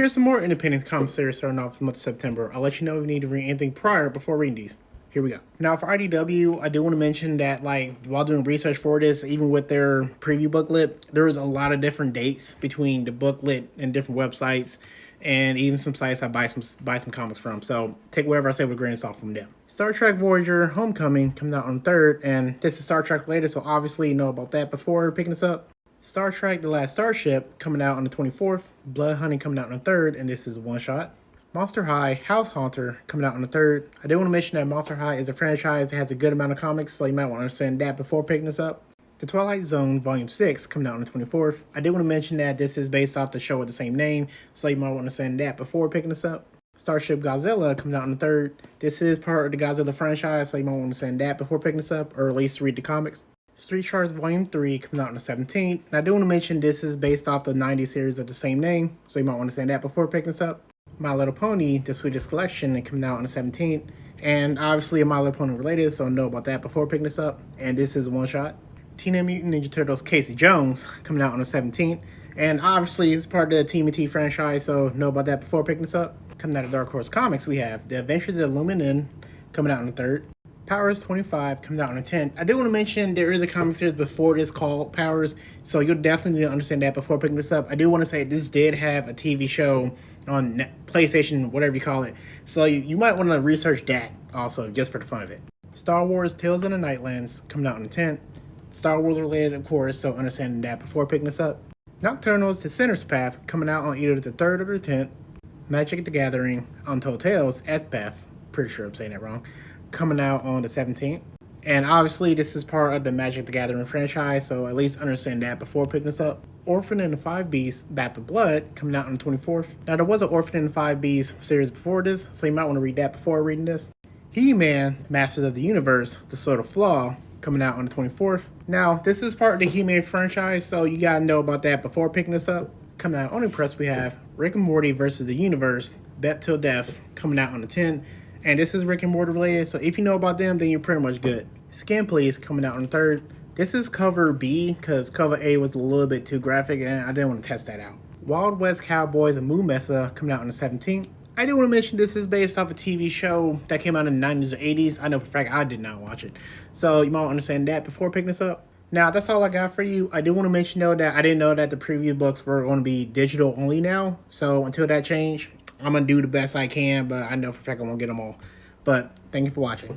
Here's some more independent comic series starting off the month of September. I'll let you know if you need to read anything prior before reading these. Here we go. Now for IDW, I do want to mention that while doing research for this, even with their preview booklet, there was a lot of different dates between the booklet and different websites, and even some sites I buy some comics from. So take whatever I say with a grain of salt from them. Star Trek Voyager Homecoming coming out on the 3rd, and this is Star Trek related, so obviously you know about that before picking this up. Star Trek The Last Starship coming out on the 24th, Blood Honey coming out on the 3rd, and this is one shot. Monster High House Haunter coming out on the 3rd. I do want to mention that Monster High is a franchise that has a good amount of comics, so you might want to understand that before picking this up. The Twilight Zone Volume 6 coming out on the 24th. I did want to mention that this is based off the show with the same name, so you might want to understand that before picking this up. Starship Godzilla coming out on the 3rd. This is part of the Godzilla franchise, so you might want to understand that before picking this up, or at least read the comics. Street Sharks Volume 3 coming out on the 17th. And I do want to mention this is based off the 90s series of the same name, so you might want to understand that before picking this up. My Little Pony, The Sweetest Collection, coming out on the 17th. And obviously, My Little Pony related, so know about that before picking this up. And this is one shot. Teenage Mutant Ninja Turtles Casey Jones coming out on the 17th. And obviously, it's part of the TMNT franchise, so know about that before picking this up. Coming out of Dark Horse Comics, we have The Adventures of Luminen coming out on the 3rd. Powers 25 coming out on the 10th. I did want to mention there is a comic series before this called Powers, so you'll definitely need to understand that before picking this up. I do want to say this did have a TV show on PlayStation, whatever you call it, so you might want to research that also, just for the fun of it. Star Wars Tales of the Nightlands coming out on the 10th. Star Wars related, of course, so understanding that before picking this up. Nocturnals The Sinner's Path coming out on either the 3rd or the 10th. Magic the Gathering Untold Tales Path, pretty sure I'm saying that wrong, coming out on the 17th. And obviously this is part of the Magic the Gathering franchise, so at least understand that before picking this up. Orphan and the Five Beasts Bath of Blood coming out on the 24th. Now there was an Orphan and the Five Beasts series before this, so you might want to read that before reading this. He-Man Masters of the Universe The Sword of Flaw coming out on the 24th. Now this is part of the He-Man franchise, so you gotta know about that before picking this up. Coming out on the press, we have Rick and Morty versus the Universe Bet Till Death coming out on the 10th. And this is Rick and Morty related, so if you know about them, then you're pretty much good. Skin Please coming out on the 3rd. This is cover B, because cover A was a little bit too graphic, and I didn't want to test that out. Wild West Cowboys and Moo Mesa coming out on the 17th. I do want to mention this is based off a TV show that came out in the 90s or 80s. I know for a fact I did not watch it, so you might want to understand that before picking this up. Now, that's all I got for you. I do want to mention, though, that I didn't know that the preview books were going to be digital only now, so until that change, I'm going to do the best I can, but I know for a fact I won't get them all. But thank you for watching.